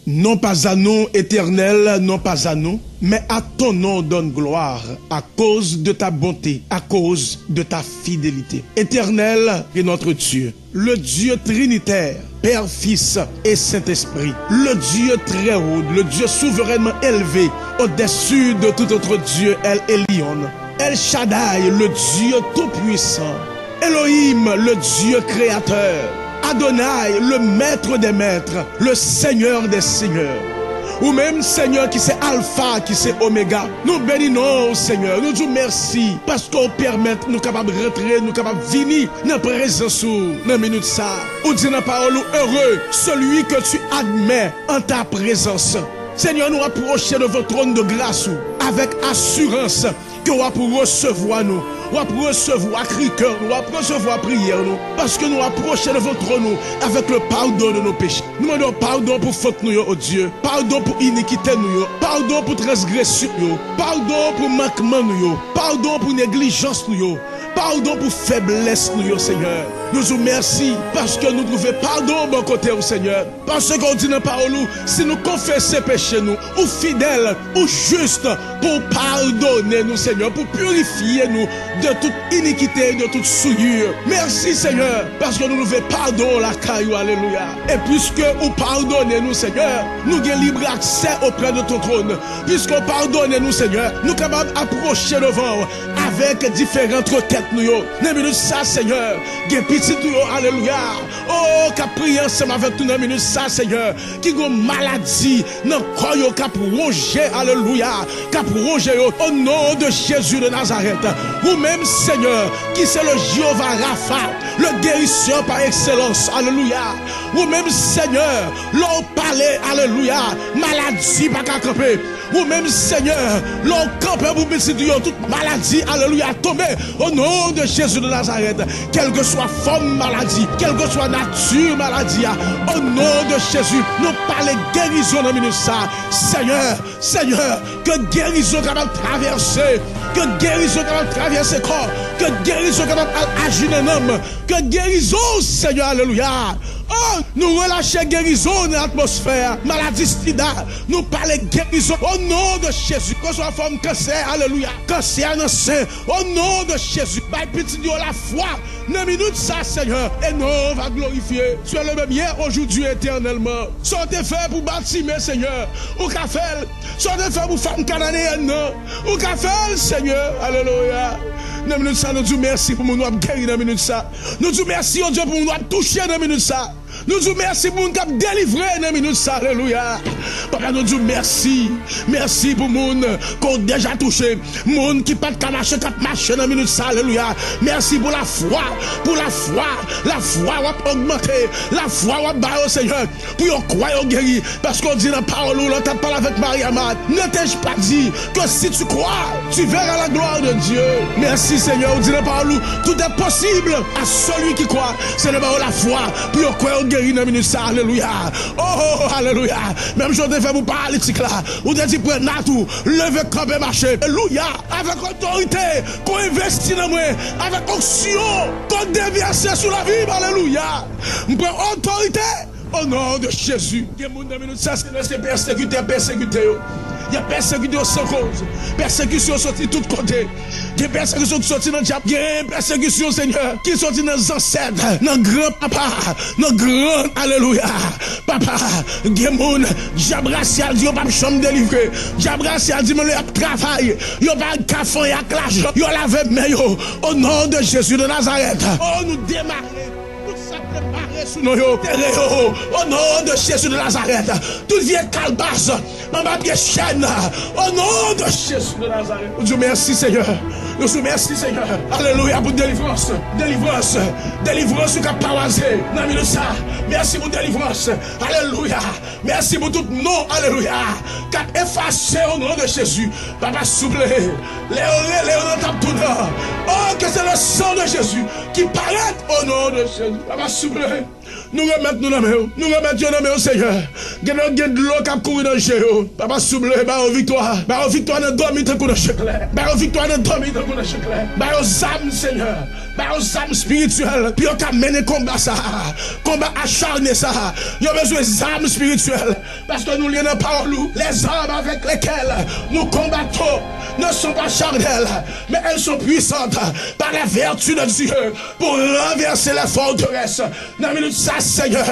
Non pas à nous, Éternel, non pas à nous, mais à ton nom donne gloire, à cause de ta bonté, à cause de ta fidélité. Éternel est notre Dieu, le Dieu trinitaire, Père, Fils et Saint-Esprit, le Dieu très haut, le Dieu souverainement élevé, au-dessus de tout autre Dieu, El Elyon, El Shaddai, le Dieu tout-puissant, Elohim, le Dieu créateur, Adonai, le maître des maîtres, le Seigneur des seigneurs. Ou même Seigneur qui c'est Alpha, qui c'est Oméga. Nous bénissons Seigneur, nous disons merci parce qu'on permet nous capables de rentrer, nous capables de venir dans la présence dans la minute ça. Ou dit dans la parole heureux, celui que tu admets en ta présence. Seigneur, nous approchons de votre trône de grâce avec assurance que nous pour recevoir nous. Nous allons recevoir cri cœur, nous allons recevoir prière, nous, parce que nous approchons de votre trône avec le pardon de nos péchés. Nous demandons pardon pour faute nous, oh Dieu, pardon pour iniquité nous, pardon pour transgression nous, pardon pour manquement nous, pardon pour négligence nous, pardon pour faiblesse nous, Seigneur. Nous vous remercions parce que nous trouvons pardon au bon côté, au Seigneur. Parce qu'on dit dans la parole, si nous confessons péché nous, ou fidèles, ou justes, pour pardonner nous, Seigneur, pour purifier nous de toute iniquité, de toute souillure. Merci, Seigneur, parce que nous trouvons pardon la caillou, alléluia. Et puisque vous pardonnez nous, Seigneur, nous avons libre accès auprès de ton trône. Puisqu'on pardonne nous, Seigneur, nous sommes capables d'approcher devant avec différentes requêtes nous. Dans minute ça, Seigneur, alléluia. Oh, qu'a prié ensemble avec nous dans minute ça, Seigneur, qui a une maladie, dans le corps, qu'a prolongé, alléluia, qu'a prolongé au nom de Jésus de Nazareth. Ou même, Seigneur, qui c'est le Jéhovah Rapha, le guérisseur par excellence, alléluia. Ou même, Seigneur, l'on parlait, alléluia, maladie pas qu'à camper. Ou même, Seigneur, l'on campe pour bénir toute maladie, alléluia, tomber au nom de Jésus de Nazareth, quelle que soit forme maladie, quelle que soit nature maladie, au nom de Jésus, nous parlons guérison dans minute ça. Seigneur, Seigneur, que guérison capable de traverser, que guérison capable de traverser corps, que guérison capable d'agir dans l'homme, que guérison, Seigneur, alléluia. Oh, nous relâchons guérison dans l'atmosphère. Maladie sida, nous parlons guérison au nom de Jésus. Que soit forme cancer, alléluia. Cancer dans le sein, au nom de Jésus. Bye petit Dieu la foi. 9 minutes ça, Seigneur. Et nous on va glorifier. Tu es le même hier, aujourd'hui, éternellement. Sortez fait pour bâtir, Seigneur. Ou qu'a fait, sortez fait pour femme cananéenne. Ou qu'a fait, Seigneur. Alléluia. 9 minutes ça, nous disons merci pour nous guérir 9 minutes ça. Nous disons merci, oh Dieu, pour nous toucher 9 minutes ça. Nous disons merci pour nous délivrer dans minute ça, alléluia. Papa, nous disons merci. Merci pour nous qu'on déjà touché. Moun qui pas de marcher, qui marche dans minute ça, alléluia. Merci pour la foi. Pour la foi. La foi va augmenter. La foi va battre au Seigneur. Pour croire au guéri. Parce qu'on dit dans la parole, on t'a parlé avec Marie-Amad. Ne t'ai-je pas dit que si tu crois, tu verras la gloire de Dieu. Merci Seigneur. On dit dans la parole, tout est possible à celui qui croit. C'est le parole la foi. Pour croire au guéri. Alléluia. Oh, alléluia. Même je te fais vous parler là. Ou te dit prendre tout, lever camp et marcher. Alléluia. Avec autorité, qu'on investit dans moi, avec onction, qu'on déverse sur la vie. Alléluia. On prend autorité au nom de Jésus. Ça, c'est persécuté. Il y a persécution sans cause. Persécution sortie de tous côtés. Il y a persécution qui sortit dans le diable. Il y a persécution, Seigneur, qui sortit dans les ancêtres, dans grand papa, dans grand, alléluia. Papa, il y a mon diable racial, il n'y a pas de chambre délivrée. Diable racial, il y a pas de travail. Il n'y a pas de café, il y a de l'argent. Il y a lavé meilleur. Au nom de Jésus de Nazareth. Oh, nous démarrer. Sous nous, au nom de Jésus de Nazareth, tout vient calebasse, ma papier chaîne, au nom de Jésus de Nazareth. Nous disons merci Seigneur, nous disons merci Seigneur, alléluia pour délivrance, délivrance, délivrance qui a parasé, merci pour délivrance, alléluia, merci pour tout nom, alléluia, qui a effacé au nom de Jésus, papa souple, oh que c'est le sang de Jésus qui paraît au nom de Jésus, papa souple. Nous remettons nous dans nous remettons dans main Seigneur. Gagne de l'eau qui a couru dans le jeu. Papa souple, bah victoire. Bah victoire dans dormir tant qu'on a chèque. Bah victoire dans dormir tant qu'on a chèque. Bah aux âmes Seigneur. bah aux âmes spirituelles, puis on a mené combat ça, combat acharné ça. Il y a besoin d'âmes spirituelles, parce que nous lions dans parole, les armes avec lesquelles nous combattons ne sont pas charnelles, mais elles sont puissantes par la vertu de Dieu pour renverser la forteresse. Dans la minute ça, Seigneur,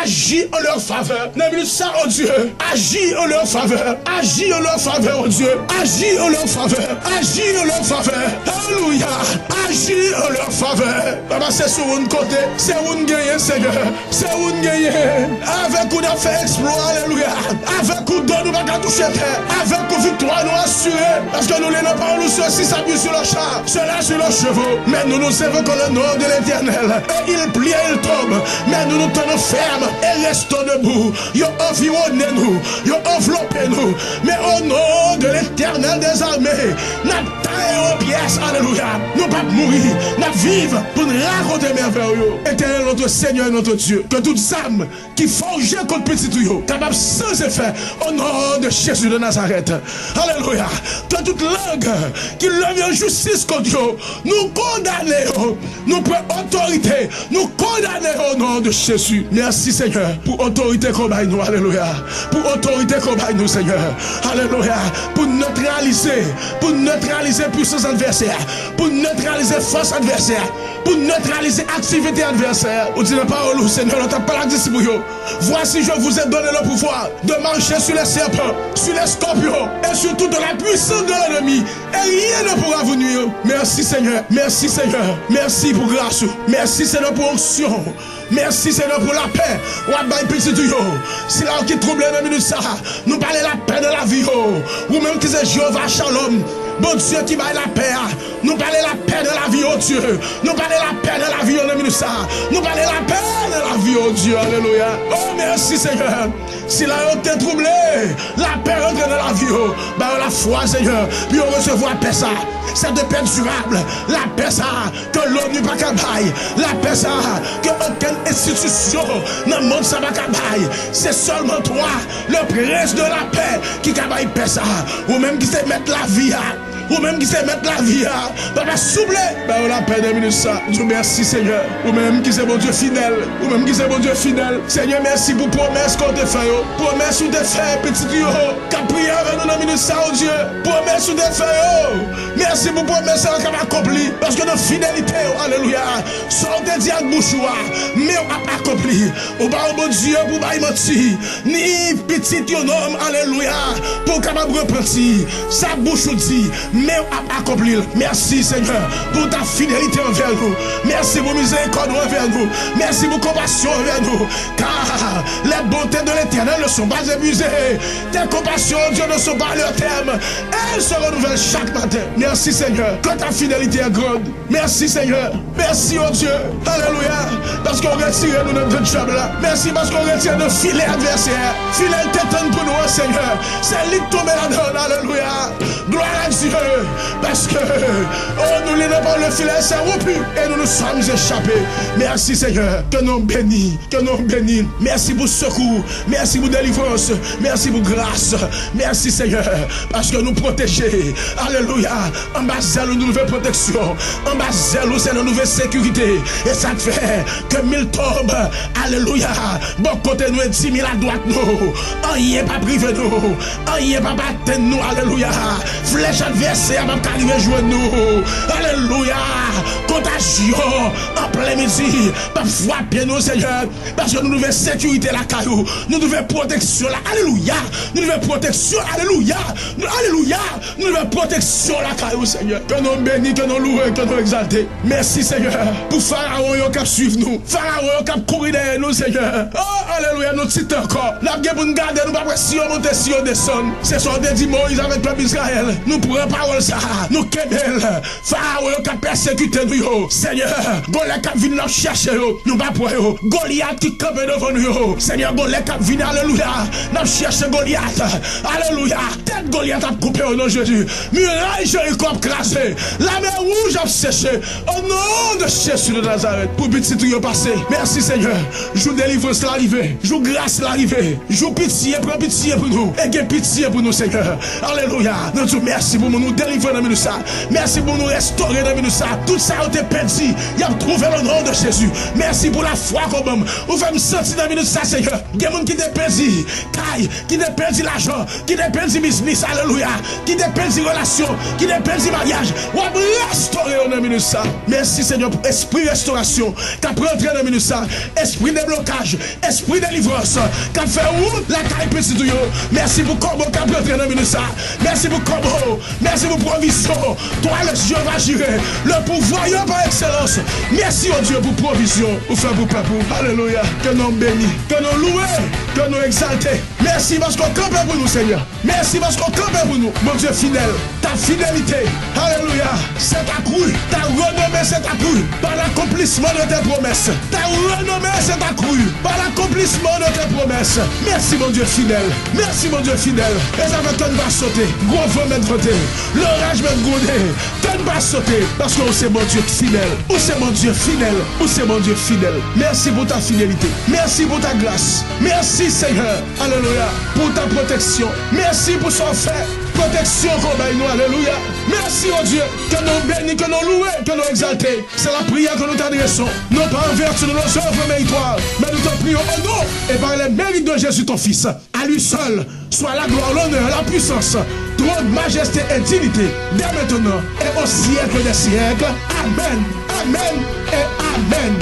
agis en leur faveur. Dans la minute ça, oh Dieu, agis en leur faveur. Agis en leur faveur, oh Dieu. Agis en leur faveur. Agis en leur faveur. Alléluia. Agis en leur faveur. Papa, c'est sur un côté, c'est où nous gagnons, Seigneur. C'est où nous gagnons. Avec où nous avons fait exploit, alléluia. Avec où nous n'avons pas touché terre. Avec où victoire nous assurée. Parce que nous les n'avons pas, nous ceux-ci s'appuient sur le char, ceux-là sur leurs chevaux. Mais nous nous évoquons le nom de l'Éternel. Et il plie et il tombe. Mais nous nous tenons fermes et restons debout. Ils ont environné nous. Ils ont enveloppé nous. Mais au nom de l'Éternel des armées, nous taillons aux pièces. Alléluia. Nous pas mourir. Nous vivons pour nous raconter merveilleux. Éternel notre Seigneur, notre Dieu. Que toutes âmes qui forgent contre petit tuyau, capables sans effet, au nom de Jésus de Nazareth. Alléluia. Que toute langue qui lève en justice contre eux, nous condamnons, nous prenons autorité, nous condamnons au nom de Jésus. Merci Seigneur pour autorité qu'on baille nous, alléluia. Pour autorité qu'on baille nous, Seigneur, alléluia. Pour neutraliser puissance adversaire, pour neutraliser force adversaire, pour neutraliser activité adversaire. Vous dites la parole, Seigneur, on t'a pas la discipline. Voici, je vous ai donné le pouvoir de marcher sur les serpents, sur les scorpions et sur toute la puissance de l'ennemi. Et rien ne pourra vous nuire. Merci Seigneur. Merci Seigneur. Merci pour grâce. Merci Seigneur pour onction. Merci Seigneur pour la paix. Si là qui trouble dans minute ça, nous parlons la paix de la vie. Ou même qui c'est Jéhovah Shalom. Bon Dieu qui baille la paix. Nous parlons la paix de la vie, oh Dieu. Nous parlons la paix de la vie, oh minute ça. Nous parlons la paix de la vie, oh Dieu. Alléluia. Oh merci Seigneur. Si là on t'est troublé, la paix rentre dans la vie. Ben la foi Seigneur. Puis on recevoir la paix ça. C'est de paix durable. La paix ça. Que l'ONU pas qu'à baille. La paix ça. Que aucune institution dans le monde ça va qu'à baille. C'est seulement toi, le prince de la paix, qui qu'à baille paix ça. Ou même qui sait mettre la vie à. Ou même qui sait mettre la vie à. Papa souple. Ben on la paix de minutes ça. Dieu merci Seigneur. Ou même qui c'est bon Dieu fidèle. Ou même qui c'est bon Dieu fidèle. Seigneur merci pour promesse qu'on te fait. Promesse ou te fait petit Dieu. Qu'a prié avec nous dans minutes ça oh Dieu. Promesse ou te fait. Merci pour promesse qu'on a accompli. Parce que notre fidélité, alléluia. Sortez dit à bouchoua. Mais on a accompli. Ou pas bon Dieu pour pas y mentir. Ni petit homme, alléluia. Pour capable repentir. Sa bouche dit. Mais à accomplir. Merci Seigneur pour ta fidélité envers nous. Merci pour miséricorde envers nous. Merci pour compassion envers nous. Car les bontés de l'Éternel ne sont pas épuisées. Tes compassions, Dieu, ne sont pas à leur terme. Elles se renouvellent chaque matin. Merci Seigneur. Que ta fidélité est grande. Merci Seigneur. Merci oh Dieu. Alléluia. Parce qu'on retire nous notre job là. Merci parce qu'on retire nos filets adversaires. Filets t'étonnent pour nous, Seigneur. C'est lui tomber là-dedans. Alléluia. Gloire à Dieu. Parce que nous n'avons pas le filet, c'est rompu et nous nous sommes échappés. Merci Seigneur, que nous bénis, que nous bénis. Merci pour secours, merci pour délivrance, merci pour grâce. Merci Seigneur, parce que nous protégés. Alléluia. En bas de nous nouvelle protection, en bas de nous c'est une nouvelle sécurité. Et ça fait que 1000 tombent. Alléluia. Bon côté nous et 10 000 à droite nous. Rien pas privé nous, rien pas battre nous. Alléluia. Flèche adversaire va arriver jouer nous. Alléluia. Contagion en plein midi. Pas frapper nous Seigneur. Parce que nous devons sécurité la caillou. Nous devons protection la. Alléluia. Nous devons protection. Alléluia. Alléluia. Nous devons protection la caillou Seigneur. Que nous bénis, que nous louons, que nous exaltés. Merci Seigneur. Pour Pharaon qui suivre nous. Pharaon qui courir derrière nous Seigneur. Oh alléluia. Nous titres encore. Nous avons pour nous garder. Nous pas si on monte, si on descend. C'est ce qu'on dit Moïse avec le peuple Israël. Nous prenons parole ça. Nous kebel. Pharaon qui a persécuté nous. Seigneur. Goliath qui vient nous chercher. Nous pas pour eux. Goliath qui campe devant nous. Seigneur Goliath qui vient. Alléluia. Nous cherchons Goliath. Alléluia. Tête Goliath a coupé au nom de Jésus. Muraille Jéricho a crasé. La mer rouge a séché. Au nom de Jésus de Nazareth, pour petit tout passé. Merci Seigneur. Joue délivrance l'arrivée. Joue grâce l'arrivée. Joue pitié, prends pitié pour nous. Et gain pitié pour nous, Seigneur. Alléluia. Nous disons merci pour nous délivrer dans ça. Merci pour nous restaurer dans ça. Tout ça a été perdu. Il a trouvé le nom de Jésus. Merci pour la foi qu'on m'a. Vous faites me sentir dans ça, Seigneur. Il y a des gens qui ont perdu. Qui ont perdu l'argent. Qui ont perdu business. Alléluia. Qui ont perdu relation. Qui ont perdu mariage. On va restaurer dans ça. Merci Seigneur pour esprit restauration. Qui a pris dans ça. Esprit de blocage. Esprit de délivrance. Qui a fait où la caille petit tout. Merci pour Corbeau qui a pris dans ça. Merci pour Corbeau. Merci pour provision. Toi le Dieu va gérer. Le pouvoir par excellence. Merci au Dieu pour provision. Pour faire pour peuple. Alléluia. Que nous bénis. Que nous louons. Que nous exalter. Merci parce qu'on campe pour nous, Seigneur. Merci parce qu'on campe pour nous. Mon Dieu fidèle. Ta fidélité. Alléluia. C'est accru. Ta renommée c'est accru. Par l'accomplissement de tes promesses. Ta renommée c'est accru. Par l'accomplissement de tes promesses. Merci mon Dieu fidèle. Merci mon Dieu fidèle. Et ça va te va sauter. Gros vent mettre côté. L'orage va gronder. Te va sauter. Parce que c'est mon Dieu fidèle. Ou c'est mon Dieu fidèle. Ou c'est mon Dieu fidèle. Merci pour ta fidélité. Merci pour ta grâce. Merci Seigneur. Alléluia. Pour ta protection. Merci pour son fait. Protection qu'on baille nous. Alléluia. Merci au Dieu. Que nous bénis, que nous louons, que nous exalter. C'est la prière que nous t'adressons. Non pas en vertu de nos œuvres méritoires, mais nous te prions au nom et par les mérites de Jésus ton Fils. À lui seul soit la gloire, l'honneur, la puissance, trône, majesté et dignité, dès maintenant et au siècle des siècles. Amen, amen et amen.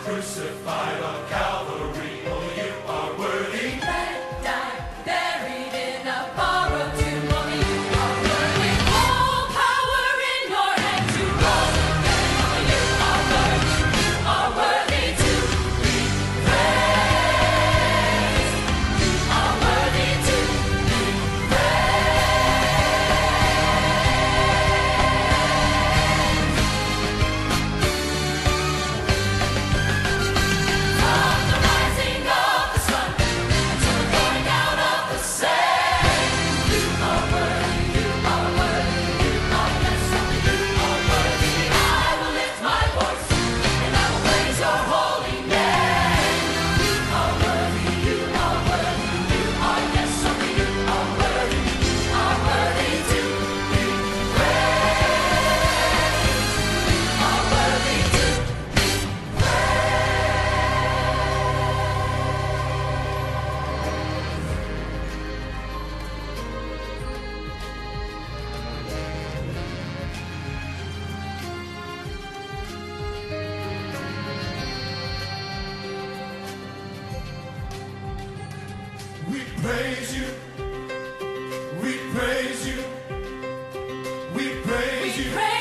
Crucified on Calvary, oh, you are worthy. Bled, died, buried in a borrowed tomb, only you are worthy. All power in your hands, you rose again, only you are worthy. You are worthy to be praised. You are worthy to be praised. From the rising of We praise